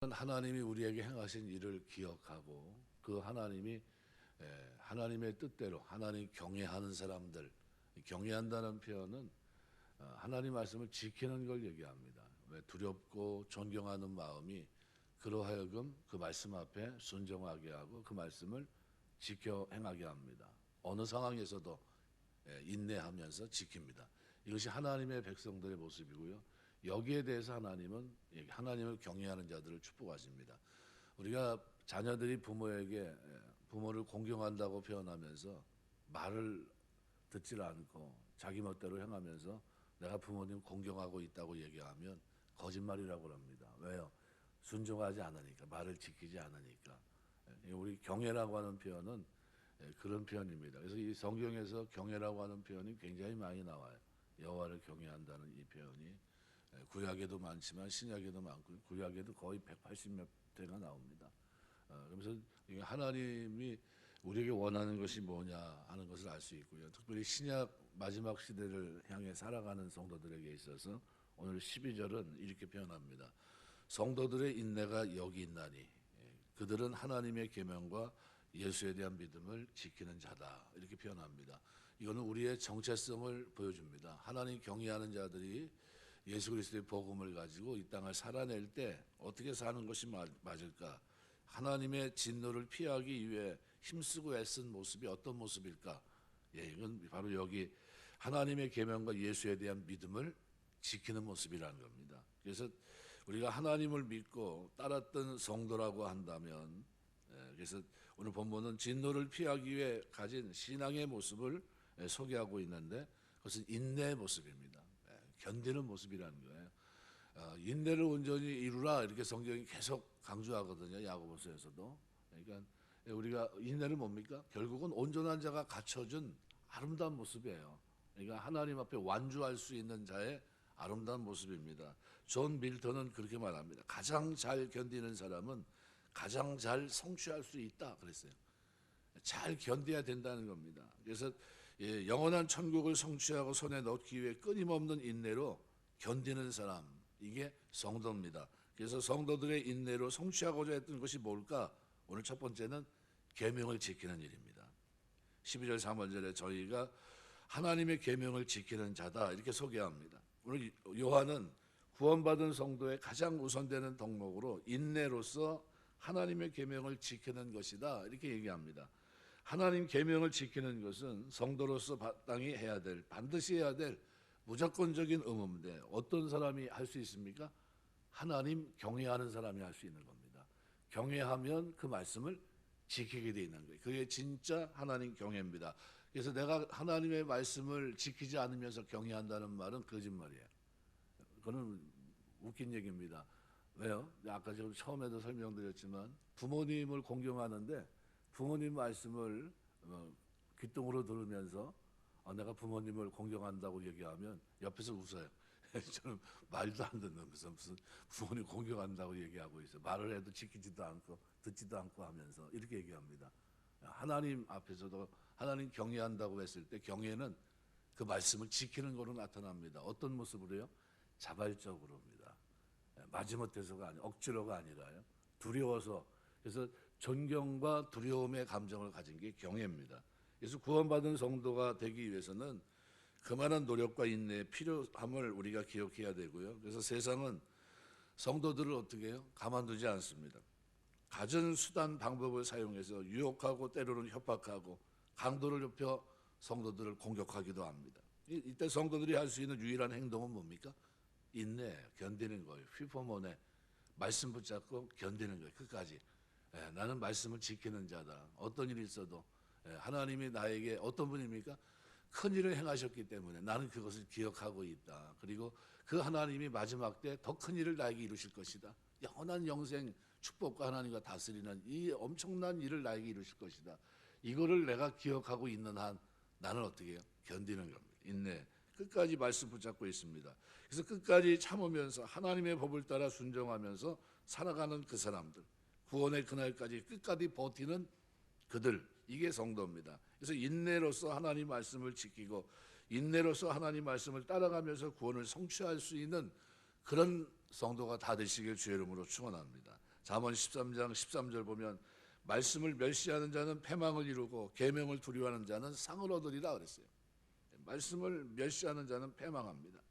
하나님이 우리에게 행하신 일을 기억하고 그 하나님이 하나님의 뜻대로 하나님 경외하는 사람들, 경외한다는 표현은 하나님 말씀을 지키는 걸 얘기합니다. 왜 두렵고 존경하는 마음이 그러하여금 그 말씀 앞에 순종하게 하고 그 말씀을 지켜 행하게 합니다. 어느 상황에서도 인내하면서 지킵니다. 이것이 하나님의 백성들의 모습이고요. 여기에 대해서 하나님은 하나님을 경외하는 자들을 축복하십니다. 우리가 자녀들이 부모를 공경한다고 표현하면서 말을 듣질 않고 자기 멋대로 행하면서 내가 부모님 공경하고 있다고 얘기하면 거짓말이라고 합니다. 왜요? 순종하지 않으니까, 말을 지키지 않으니까. 우리 경외라고 하는 표현은 그런 표현입니다. 그래서 이 성경에서 경외라고 하는 표현이 굉장히 많이 나와요. 여호와를 경외한다는 이 표현이 구약에도 많지만 신약에도 많고 구약에도 거의 180몇 대가 나옵니다. 그러면서 하나님이 우리에게 원하는 것이 뭐냐 하는 것을 알 수 있고요. 특별히 신약 마지막 시대를 향해 살아가는 성도들에게 있어서 오늘 12절은 이렇게 표현합니다. 성도들의 인내가 여기 있나니 그들은 하나님의 계명과 예수에 대한 믿음을 지키는 자다. 이렇게 표현합니다. 이거는 우리의 정체성을 보여줍니다. 하나님 경외하는 자들이 예수 그리스도의 복음을 가지고 이 땅을 살아낼 때 어떻게 사는 것이 맞을까? 하나님의 진노를 피하기 위해 힘쓰고 애쓴 모습이 어떤 모습일까? 이건 바로 여기 하나님의 계명과 예수에 대한 믿음을 지키는 모습이라는 겁니다. 그래서 우리가 하나님을 믿고 따랐던 성도라고 한다면, 그래서 오늘 본문은 진노를 피하기 위해 가진 신앙의 모습을 소개하고 있는데 그것은 인내의 모습입니다. 견디는 모습이라는 거예요. 인내를 온전히 이루라 이렇게 성경이 계속 강조하거든요. 야고보서에서도. 그러니까 우리가 인내는 뭡니까? 결국은 온전한 자가 갖춰준 아름다운 모습이에요. 그러니까 하나님 앞에 완주할 수 있는 자의 아름다운 모습입니다. 존 밀턴은 그렇게 말합니다. 가장 잘 견디는 사람은 가장 잘 성취할 수 있다 그랬어요. 잘 견뎌야 된다는 겁니다. 그래서 영원한 천국을 성취하고 손에 넣기 위해 끊임없는 인내로 견디는 사람, 이게 성도입니다. 그래서 성도들의 인내로 성취하고자 했던 것이 뭘까? 오늘 첫 번째는 계명을 지키는 일입니다. 12절 3절에 저희가 하나님의 계명을 지키는 자다 이렇게 소개합니다. 오늘 요한은 구원받은 성도의 가장 우선되는 덕목으로 인내로서 하나님의 계명을 지키는 것이다 이렇게 얘기합니다. 하나님 계명을 지키는 것은 성도로서 마땅히 해야 될, 반드시 해야 될 무조건적인 의무인데 어떤 사람이 할 수 있습니까? 하나님 경외하는 사람이 할 수 있는 겁니다. 경외하면 그 말씀을 지키게 돼 있는 거예요. 그게 진짜 하나님 경외입니다. 그래서 내가 하나님의 말씀을 지키지 않으면서 경외한다는 말은 거짓말이에요. 그건 웃긴 얘기입니다. 왜요? 아까 제가 처음에도 설명드렸지만 부모님을 공경하는데 부모님 말씀을 귓등으로 들으면서 내가 부모님을 공경한다고 얘기하면 옆에서 웃어요. 저는 말도 안 듣는 무슨 부모님 공경한다고 얘기하고 있어요. 말을 해도 지키지도 않고 듣지도 않고 하면서 이렇게 얘기합니다. 하나님 앞에서도 하나님 경외한다고 했을 때 경외는 그 말씀을 지키는 것으로 나타납니다. 어떤 모습으로요? 자발적으로입니다. 마지못해서가 아니라 억지로가 아니라요. 두려워서. 그래서 존경과 두려움의 감정을 가진 게 경외입니다. 그래서 구원받은 성도가 되기 위해서는 그만한 노력과 인내의 필요함을 우리가 기억해야 되고요. 그래서 세상은 성도들을 어떻게 해요? 가만두지 않습니다. 갖은 수단 방법을 사용해서 유혹하고 때로는 협박하고 강도를 높여 성도들을 공격하기도 합니다. 이때 성도들이 할 수 있는 유일한 행동은 뭡니까? 인내, 견디는 거예요. 휘포몬에 말씀 붙잡고 견디는 거예요. 끝까지. 나는 말씀을 지키는 자다. 어떤 일이 있어도 하나님이 나에게 어떤 분입니까? 큰 일을 행하셨기 때문에 나는 그것을 기억하고 있다. 그리고 그 하나님이 마지막 때 더 큰 일을 나에게 이루실 것이다. 영원한 영생 축복과 하나님과 다스리는 이 엄청난 일을 나에게 이루실 것이다. 이거를 내가 기억하고 있는 한 나는 어떻게 해요? 견디는 겁니다. 인내. 끝까지 말씀 붙잡고 있습니다. 그래서 끝까지 참으면서 하나님의 법을 따라 순종하면서 살아가는 그 사람들, 구원의 그날까지 끝까지 버티는 그들, 이게 성도입니다. 그래서 인내로서 하나님 말씀을 지키고 인내로서 하나님 말씀을 따라가면서 구원을 성취할 수 있는 그런 성도가 다 되시길 주의 이름으로 축원합니다. 잠언 13장 13절 보면 말씀을 멸시하는 자는 패망을 이루고 계명을 두려워하는 자는 상을 얻으리라 그랬어요. 말씀을 멸시하는 자는 패망합니다.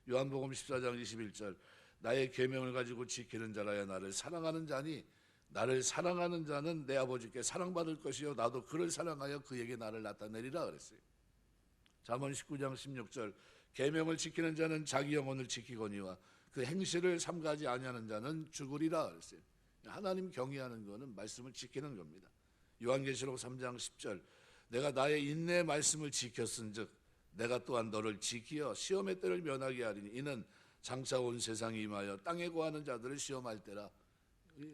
요한복음 14장 21절 나의 계명을 가지고 지키는 자라야 나를 사랑하는 자니 나를 사랑하는 자는 내 아버지께 사랑받을 것이요 나도 그를 사랑하여 그에게 나를 나타내리라 그랬어요. 잠언 19장 16절 계명을 지키는 자는 자기 영혼을 지키거니와 그 행실을 삼가지 아니하는 자는 죽으리라 그랬어요. 하나님 경외하는 것은 말씀을 지키는 겁니다. 요한계시록 3장 10절 내가 나의 인내의 말씀을 지켰은즉 내가 또한 너를 지키어 시험의 때를 면하게 하리니 이는 장차 온 세상에 임하여 땅에 거하는 자들을 시험할 때라.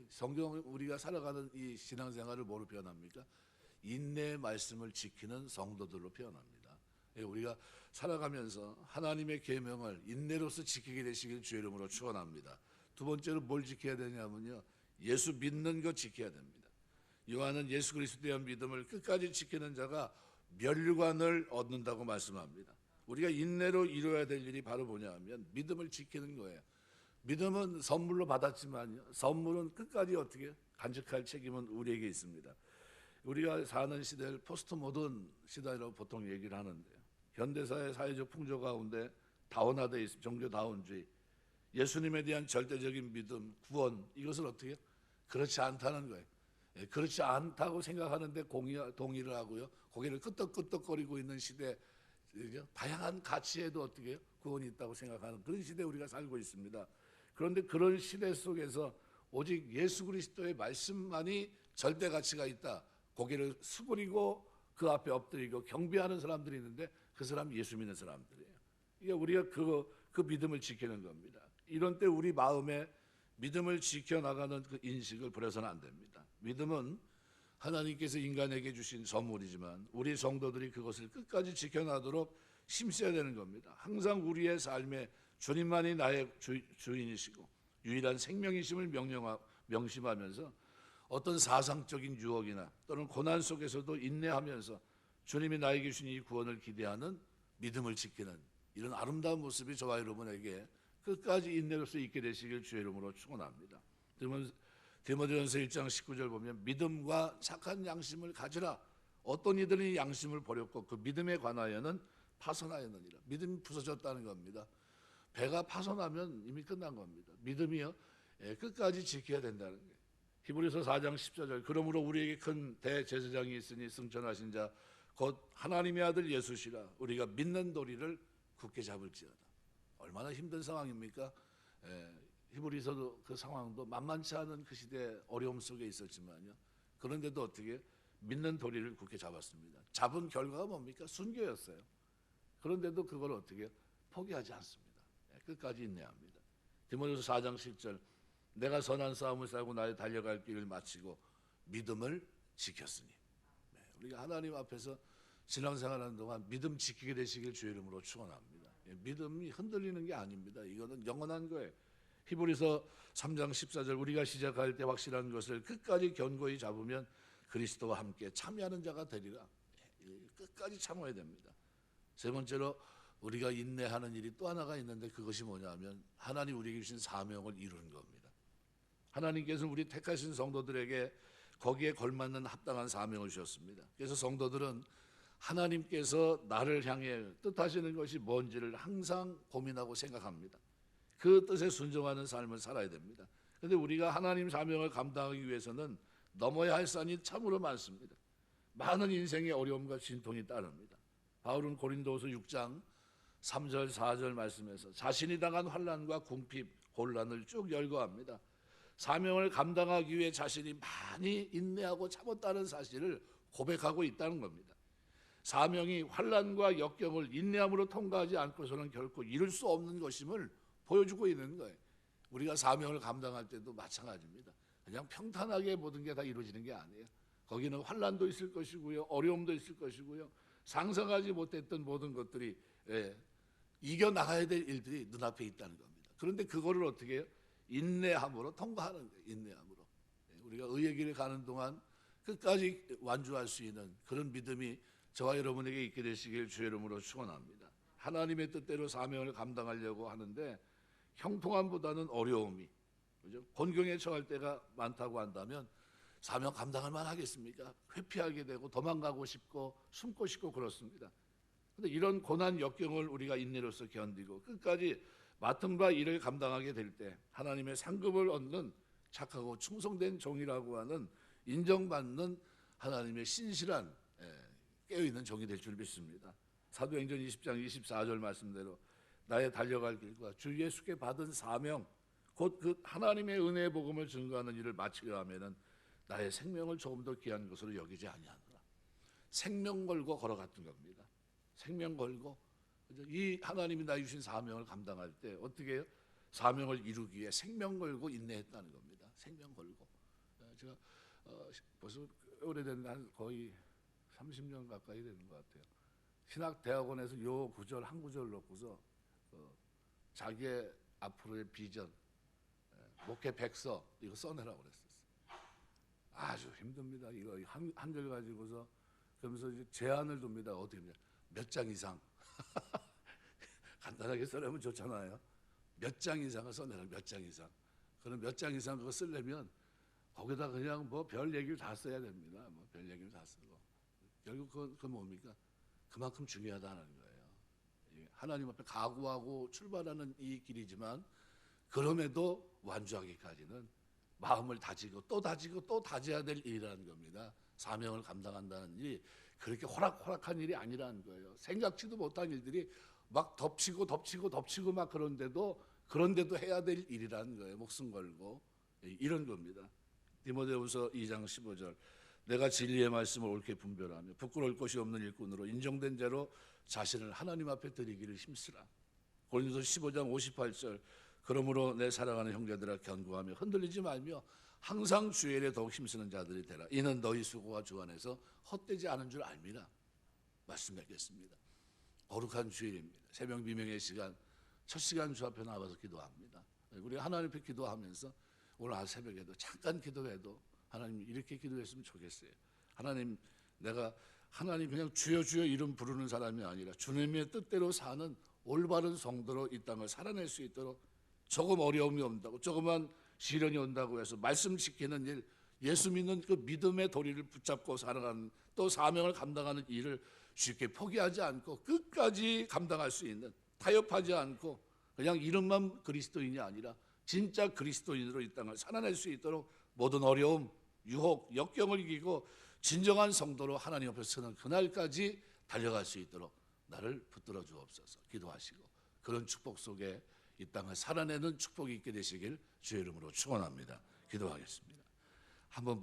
성경 우리가 살아가는 이 신앙생활을 뭐로 표현합니까? 인내의 말씀을 지키는 성도들로 표현합니다. 우리가 살아가면서 하나님의 계명을 인내로서 지키게 되시길 주의 이름으로 축원합니다. 두 번째로 뭘 지켜야 되냐면요, 예수 믿는 것 지켜야 됩니다. 요한은 예수 그리스도에 대한 믿음을 끝까지 지키는 자가 멸류관을 얻는다고 말씀합니다. 우리가 인내로 이루어야 될 일이 바로 뭐냐 하면 믿음을 지키는 거예요. 믿음은 선물로 받았지만 선물은 끝까지 어떻게 간직할 책임은 우리에게 있습니다. 우리가 사는 시대를 포스트 모던 시대라고 보통 얘기를 하는데요, 현대사의 사회적 풍조 가운데 다원화되어 있습니다. 종교다원주의, 예수님에 대한 절대적인 믿음, 구원, 이것을 어떻게 그렇지 않다는 거예요. 그렇지 않다고 생각하는데 동의를 하고요, 고개를 끄덕끄덕거리고 있는 시대, 다양한 가치에도 어떻게 구원이 있다고 생각하는 그런 시대에 우리가 살고 있습니다. 그런데 그런 시대 속에서 오직 예수 그리스도의 말씀만이 절대 가치가 있다, 고개를 수그리고 그 앞에 엎드리고 경배하는 사람들이 있는데 그 사람이 예수 믿는 사람들이에요. 이게 우리가 그 믿음을 지키는 겁니다. 이런 때 우리 마음에 믿음을 지켜나가는 그 인식을 버려서는 안 됩니다. 믿음은 하나님께서 인간에게 주신 선물이지만 우리 성도들이 그것을 끝까지 지켜나도록 힘써야 되는 겁니다. 항상 우리의 삶에 주님만이 나의 주인이시고 유일한 생명이심을 명심하면서 어떤 사상적인 유혹이나 또는 고난 속에서도 인내하면서 주님이 나에게 주신 이 구원을 기대하는 믿음을 지키는 이런 아름다운 모습이 저와 여러분에게 끝까지 인내로서 있게 되시길 주의 이름으로 축원합니다. 디모데전서 1장 19절 보면 믿음과 착한 양심을 가지라. 어떤 이들은 양심을 버렸고 그 믿음에 관하여는 파손하였느니라. 믿음이 부서졌다는 겁니다. 배가 파손하면 이미 끝난 겁니다. 믿음이요, 끝까지 지켜야 된다는 거예요. 히브리서 4장 14절 그러므로 우리에게 큰 대제사장이 있으니 승천하신 자 곧 하나님의 아들 예수시라. 우리가 믿는 도리를 굳게 잡을지어다. 얼마나 힘든 상황입니까? 히브리서도 그 상황도 만만치 않은 그 시대 어려움 속에 있었지만요, 그런데도 어떻게 믿는 도리를 굳게 잡았습니다. 잡은 결과가 뭡니까? 순교였어요. 그런데도 그걸 어떻게 포기하지 않습니다. 끝까지 인내합니다. 디모데후서 4장 10절 내가 선한 싸움을 싸고 나의 달려갈 길을 마치고 믿음을 지켰으니. 우리가 하나님 앞에서 신앙생활하는 동안 믿음 지키게 되시길 주의 이름으로 축원합니다. 믿음이 흔들리는 게 아닙니다. 이거는 영원한 거예요. 히브리서 3장 14절 우리가 시작할 때 확실한 것을 끝까지 견고히 잡으면 그리스도와 함께 참여하는 자가 되리라. 끝까지 참아야 됩니다. 세 번째로 우리가 인내하는 일이 또 하나가 있는데 그것이 뭐냐면 하나님 우리에게 주신 사명을 이루는 겁니다. 하나님께서는 우리 택하신 성도들에게 거기에 걸맞는 합당한 사명을 주셨습니다. 그래서 성도들은 하나님께서 나를 향해 뜻하시는 것이 뭔지를 항상 고민하고 생각합니다. 그 뜻에 순종하는 삶을 살아야 됩니다. 그런데 우리가 하나님 사명을 감당하기 위해서는 넘어야 할 산이 참으로 많습니다. 많은 인생의 어려움과 진통이 따릅니다. 바울은 고린도후서 6장 3절 4절 말씀에서 자신이 당한 환난과 궁핍, 곤란을 쭉 열거합니다. 사명을 감당하기 위해 자신이 많이 인내하고 참았다는 사실을 고백하고 있다는 겁니다. 사명이 환난과 역경을 인내함으로 통과하지 않고서는 결코 이룰 수 없는 것임을 보여주고 있는 거예요. 우리가 사명을 감당할 때도 마찬가지입니다. 그냥 평탄하게 모든 게 다 이루어지는 게 아니에요. 거기는 환난도 있을 것이고요, 어려움도 있을 것이고요, 상상하지 못했던 모든 것들이 이겨나가야 될 일들이 눈앞에 있다는 겁니다. 그런데 그거를 어떻게 해요? 인내함으로 통과하는 거예요. 인내함으로. 우리가 의의 길을 가는 동안 끝까지 완주할 수 있는 그런 믿음이 저와 여러분에게 있게 되시길 주의 이름으로 축원합니다. 하나님의 뜻대로 사명을 감당하려고 하는데 형통함보다는 어려움이, 그죠? 곤경에 처할 때가 많다고 한다면 사명 감당할 만하겠습니까? 회피하게 되고 도망가고 싶고 숨고 싶고 그렇습니다. 그런데 이런 고난 역경을 우리가 인내로서 견디고 끝까지 맡은 바 일을 감당하게 될 때 하나님의 상급을 얻는 착하고 충성된 종이라고 하는 인정받는 하나님의 신실한 깨어있는 종이 될 줄 믿습니다. 사도행전 20장 24절 말씀대로 나의 달려갈 길과 주 예수께 받은 사명 곧 그 하나님의 은혜의 복음을 증거하는 일을 마치려 하면은 나의 생명을 조금 더 귀한 것으로 여기지 아니하노라. 생명 걸고 걸어갔던 겁니다. 생명 걸고 이 하나님이 나 주신 사명을 감당할 때 어떻게 해요? 사명을 이루기 위해 생명 걸고 인내했다는 겁니다. 생명 걸고. 제가 벌써 오래된 한 거의 30년 가까이 되는 것 같아요. 신학대학원에서 요 구절 한 구절 놓고서 자기의 앞으로의 비전, 목회 백서 이거 써내라고 그랬었어요. 아주 힘듭니다. 이거 한글 가지고서 그러면서 이제 제한을 둡니다. 어떻게 하냐? 몇 장 이상. 간단하게 써내면 좋잖아요. 몇 장 이상을 써내라. 몇 장 이상. 그럼 몇 장 이상 그거 쓰려면 거기다 그냥 뭐 별 얘기를 다 써야 됩니다. 뭐 별 얘기를 다 쓰고 결국 그건 뭡니까? 그만큼 중요하다는 거예요. 하나님 앞에 각오하고 출발하는 이 길이지만 그럼에도 완주하기까지는 마음을 다지고 또 다지고 또 다져야 될 일이라는 겁니다. 사명을 감당한다는 일이 그렇게 호락호락한 일이 아니라는 거예요. 생각지도 못한 일들이 막 덮치고 막 그런데도 해야 될 일이라는 거예요. 목숨 걸고 이런 겁니다. 디모데후서 2장 15절 내가 진리의 말씀을 옳게 분별하며 부끄러울 것이 없는 일꾼으로 인정된 자로 자신을 하나님 앞에 드리기를 힘쓰라. 고린도서 15장 58절 그러므로 내 사랑하는 형제들아 견고하며 흔들리지 말며 항상 주의 일에 더욱 힘쓰는 자들이 되라. 이는 너희 수고가 주 안에서 헛되지 않은 줄 알미라. 말씀드리겠습니다. 거룩한 주일입니다. 새벽 미명의 시간 첫 시간 주 앞에 나와서 기도합니다. 우리 하나님 앞에 기도하면서 오늘 새벽에도 잠깐 기도해도 하나님 이렇게 기도했으면 좋겠어요. 하나님 내가 하나님 그냥 주여 주여 이름 부르는 사람이 아니라 주님의 뜻대로 사는 올바른 성도로 이 땅을 살아낼 수 있도록 조금 어려움이 온다고 조그만 시련이 온다고 해서 말씀 지키는 일 예수 믿는 그 믿음의 도리를 붙잡고 살아가는 또 사명을 감당하는 일을 쉽게 포기하지 않고 끝까지 감당할 수 있는 타협하지 않고 그냥 이름만 그리스도인이 아니라 진짜 그리스도인으로 이 땅을 살아낼 수 있도록 모든 어려움, 유혹, 역경을 이기고 진정한 성도로 하나님 앞에 서는 그날까지 달려갈 수 있도록 나를 붙들어 주옵소서. 기도하시고 그런 축복 속에 이 땅을 살아내는 축복이 있게 되시길 주의 이름으로 축원합니다. 기도하겠습니다. 한번